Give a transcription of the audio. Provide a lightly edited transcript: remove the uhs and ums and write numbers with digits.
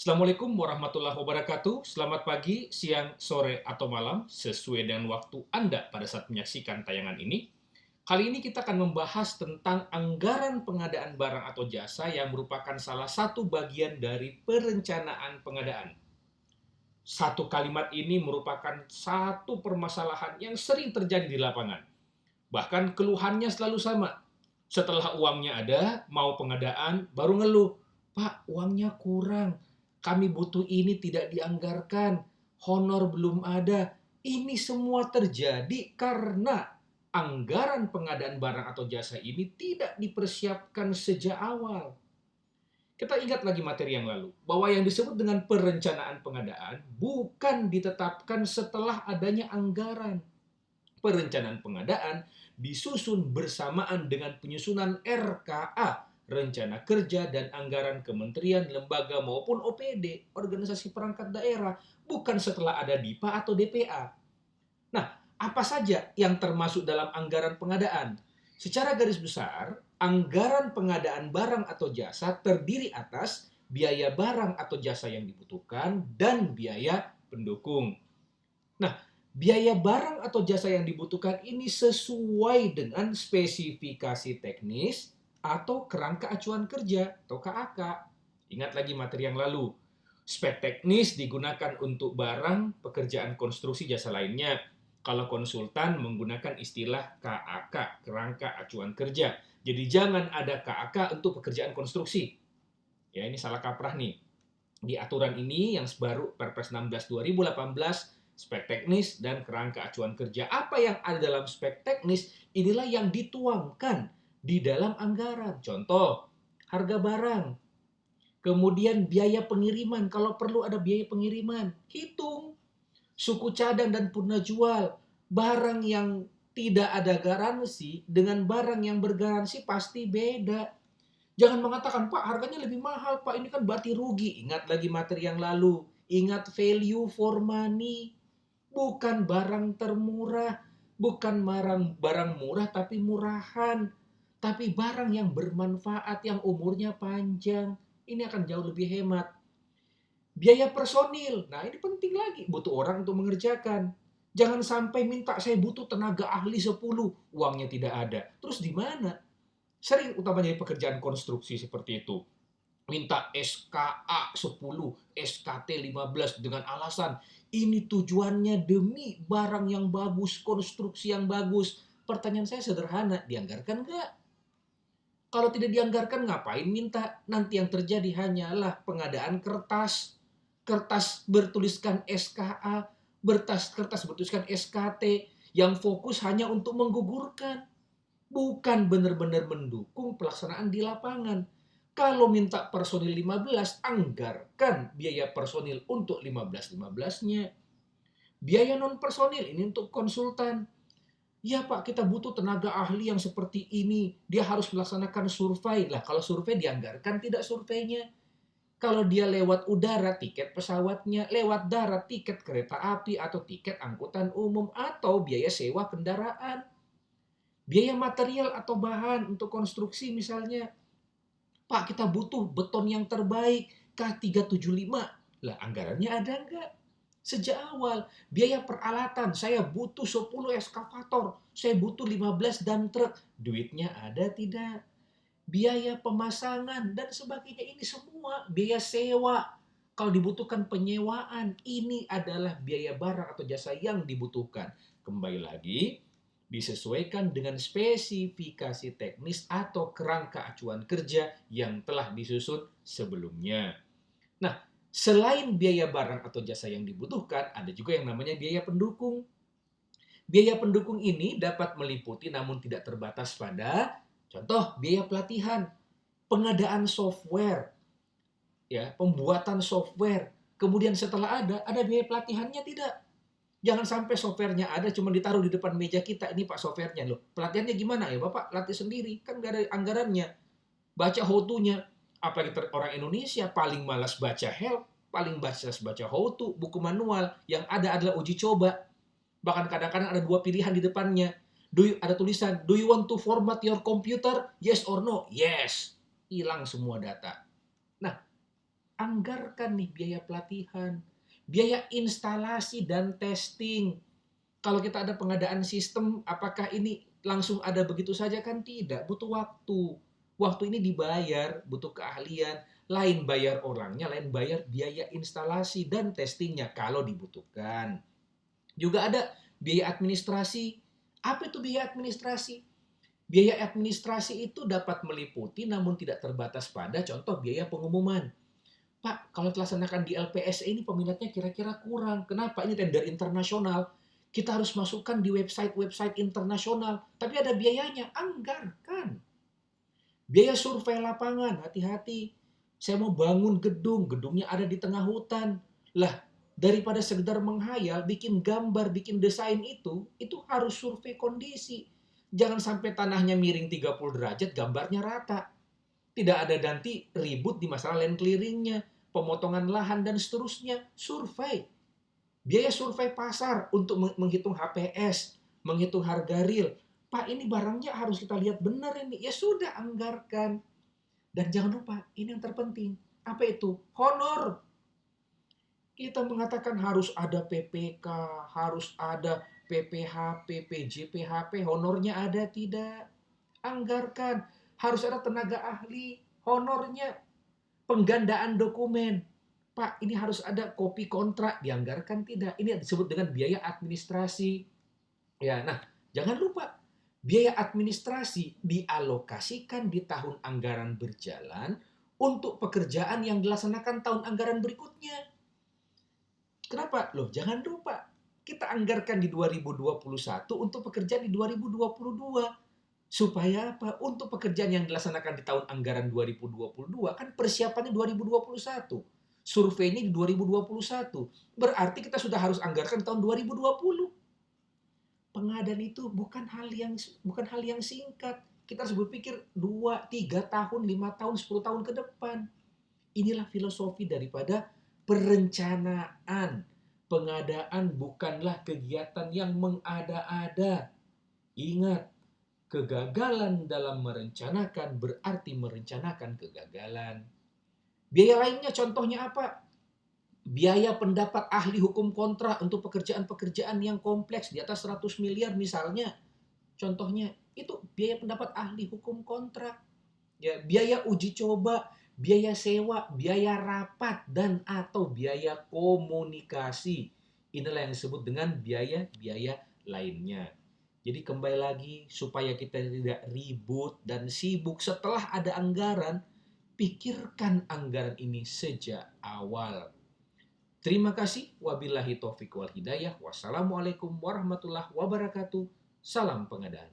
Assalamualaikum warahmatullahi wabarakatuh. Selamat pagi, siang, sore, atau malam, sesuai dengan waktu Anda pada saat menyaksikan tayangan ini. Kali ini kita akan membahas tentang anggaran pengadaan barang atau jasa yang merupakan salah satu bagian dari perencanaan pengadaan. Satu kalimat ini merupakan satu permasalahan yang sering terjadi di lapangan. Bahkan keluhannya selalu sama. Setelah uangnya ada, mau pengadaan, baru ngeluh. Pak, uangnya kurang. Kami butuh ini tidak dianggarkan. Honor belum ada. Ini semua terjadi karena anggaran pengadaan barang atau jasa ini tidak dipersiapkan sejak awal. Kita ingat lagi materi yang lalu, bahwa yang disebut dengan perencanaan pengadaan bukan ditetapkan setelah adanya anggaran. Perencanaan pengadaan disusun bersamaan dengan penyusunan RKA, Rencana Kerja dan Anggaran Kementerian, Lembaga maupun OPD, Organisasi Perangkat Daerah, bukan setelah ada DIPA atau DPA. Nah, apa saja yang termasuk dalam anggaran pengadaan? Secara garis besar, anggaran pengadaan barang atau jasa terdiri atas biaya barang atau jasa yang dibutuhkan dan biaya pendukung. Nah, biaya barang atau jasa yang dibutuhkan ini sesuai dengan spesifikasi teknis atau kerangka acuan kerja atau KAK. Ingat lagi materi yang lalu. Spek teknis digunakan untuk barang, pekerjaan konstruksi jasa lainnya. Kalau konsultan menggunakan istilah KAK, kerangka acuan kerja. Jadi jangan ada KAK untuk pekerjaan konstruksi. Ya, ini salah kaprah nih. Di aturan ini yang baru Perpres 16 2018, spek teknis dan kerangka acuan kerja. Apa yang ada dalam spek teknis inilah yang dituangkan di dalam anggaran. Contoh, harga barang, kemudian biaya pengiriman, kalau perlu ada biaya pengiriman, hitung. Suku cadang dan purna jual, barang yang tidak ada garansi dengan barang yang bergaransi pasti beda. Jangan mengatakan, Pak, harganya lebih mahal, Pak. Ini kan berarti rugi. Ingat lagi materi yang lalu. Ingat value for money. Bukan barang termurah. Bukan barang murah, tapi murahan. Tapi barang yang bermanfaat, yang umurnya panjang. Ini akan jauh lebih hemat. Biaya personil. Nah, ini penting lagi. Butuh orang untuk mengerjakan. Jangan sampai minta saya butuh tenaga ahli 10, uangnya tidak ada. Terus di mana? Sering utamanya di pekerjaan konstruksi seperti itu. Minta SKA 10, SKT 15 dengan alasan ini tujuannya demi barang yang bagus, konstruksi yang bagus. Pertanyaan saya sederhana, dianggarkan nggak? Kalau tidak dianggarkan ngapain minta? Nanti yang terjadi hanyalah pengadaan kertas. Kertas bertuliskan SKA, kertas bertuliskan SKT yang fokus hanya untuk menggugurkan. Bukan benar-benar mendukung pelaksanaan di lapangan. Kalau minta personil 15, anggarkan biaya personil untuk 15-15-nya. Biaya non personil ini untuk konsultan. Ya Pak, kita butuh tenaga ahli yang seperti ini. Dia harus melaksanakan survei. Lah kalau survei dianggarkan tidak surveinya. Kalau dia lewat udara, tiket pesawatnya. Lewat darat, tiket kereta api atau tiket angkutan umum. Atau biaya sewa kendaraan. Biaya material atau bahan untuk konstruksi misalnya. Pak, kita butuh beton yang terbaik. K375. Lah anggarannya ada nggak? Sejak awal, biaya peralatan, saya butuh 10 eskavator, saya butuh 15 dump truck, duitnya ada tidak? Biaya pemasangan dan sebagainya, ini semua biaya sewa. Kalau dibutuhkan penyewaan, ini adalah biaya barang atau jasa yang dibutuhkan. Kembali lagi, disesuaikan dengan spesifikasi teknis atau kerangka acuan kerja yang telah disusun sebelumnya. Nah, selain biaya barang atau jasa yang dibutuhkan, ada juga yang namanya biaya pendukung. Biaya pendukung ini dapat meliputi namun tidak terbatas pada contoh biaya pelatihan, pengadaan software, ya, pembuatan software. Kemudian setelah ada biaya pelatihannya tidak? Jangan sampai softwarenya ada cuma ditaruh di depan meja kita, ini Pak softwarenya loh. Pelatihannya gimana ya Bapak? Latih sendiri, kan nggak ada anggarannya. Baca how to-nya. Apalagi orang Indonesia paling malas baca help, paling malas baca how to, buku manual. Yang ada adalah uji coba. Bahkan kadang-kadang ada dua pilihan di depannya. Ada tulisan, do you want to format your computer? Yes or no? Yes. Hilang semua data. Nah, anggarkan nih biaya pelatihan, biaya instalasi dan testing. Kalau kita ada pengadaan sistem, apakah ini langsung ada begitu saja? Kan tidak, butuh waktu. Waktu ini dibayar, butuh keahlian, lain bayar orangnya, lain bayar biaya instalasi dan testingnya kalau dibutuhkan. Juga ada biaya administrasi. Apa itu biaya administrasi? Biaya administrasi itu dapat meliputi namun tidak terbatas pada contoh biaya pengumuman. Pak, kalau dilaksanakan di LPSE ini peminatnya kira-kira kurang. Kenapa? Ini tender internasional. Kita harus masukkan di website-website internasional. Tapi ada biayanya, anggarkan. Biaya survei lapangan, hati-hati. Saya mau bangun gedung, gedungnya ada di tengah hutan. Lah, daripada sekedar menghayal, bikin gambar, bikin desain itu harus survei kondisi. Jangan sampai tanahnya miring 30 derajat, gambarnya rata. Tidak ada nanti ribut di masalah land clearingnya, pemotongan lahan, dan seterusnya. Survei. Biaya survei pasar untuk menghitung HPS, menghitung harga real. Pak, ini barangnya harus kita lihat benar ini. Ya sudah, anggarkan. Dan jangan lupa, ini yang terpenting. Apa itu? Honor. Kita mengatakan harus ada PPK, harus ada PPHP, PJPHP, honornya ada tidak? Anggarkan. Harus ada tenaga ahli, honornya. Penggandaan dokumen. Pak, ini harus ada kopi kontrak, dianggarkan tidak? Ini disebut dengan biaya administrasi. Ya, nah, jangan lupa biaya administrasi dialokasikan di tahun anggaran berjalan untuk pekerjaan yang dilaksanakan tahun anggaran berikutnya. Kenapa? Loh, jangan lupa. Kita anggarkan di 2021 untuk pekerjaan di 2022. Supaya apa? Untuk pekerjaan yang dilaksanakan di tahun anggaran 2022, kan persiapannya 2021. Surveinya di 2021. Berarti kita sudah harus anggarkan tahun 2020. Pengadaan itu bukan hal yang singkat. Kita harus berpikir 2, 3 tahun, 5 tahun, 10 tahun ke depan. Inilah filosofi daripada perencanaan. Pengadaan bukanlah kegiatan yang mengada-ada. Ingat, kegagalan dalam merencanakan berarti merencanakan kegagalan. Biaya lainnya contohnya apa? Biaya pendapat ahli hukum kontra untuk pekerjaan-pekerjaan yang kompleks di atas 100 miliar misalnya. Contohnya, itu biaya pendapat ahli hukum kontrak. Ya, biaya uji coba, biaya sewa, biaya rapat, dan atau biaya komunikasi. Inilah yang disebut dengan biaya-biaya lainnya. Jadi kembali lagi, supaya kita tidak ribut dan sibuk setelah ada anggaran, pikirkan anggaran ini sejak awal. Terima kasih. Wabillahi taufiq wal hidayah. Wassalamualaikum warahmatullahi wabarakatuh. Salam pengadaan.